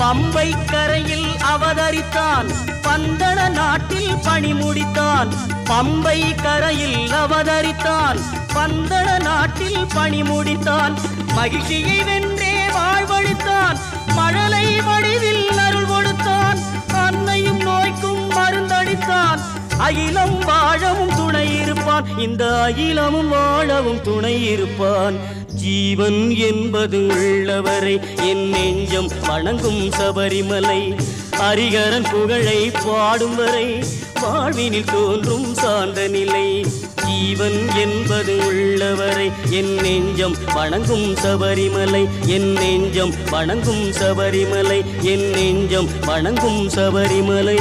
பம்பை கரையில் அவதரித்தான், பந்தள நாட்டில் பணி முடித்தான். பம்பை கரையில் அவதரித்தான், பந்தள நாட்டில் பணி முடித்தான். மகிழ்ச்சியை வென்றே வாழ்வழித்தான், மழலை வடிவில் அருள் கொடுத்தான். அன்னையும் நோய்க்கும் மருந்தளித்தான், அகிலம் வாழவும் துணை இருப்பான். இந்த அகிலமும் வாழவும் துணை இருப்பான். ஜீவன் என்பது உள்ளவரை என் நெஞ்சம் வணங்கும் சபரிமலை. ஹரிகரன் புகழை பாடும் வரை வாழ்வினில் தோன்றும் சார்ந்த நிலை. ஜீவன் என்பது உள்ளவரை என் நெஞ்சம் வணங்கும் சபரிமலை. என் நெஞ்சம் வணங்கும் சபரிமலை. என் நெஞ்சம் வணங்கும் சபரிமலை.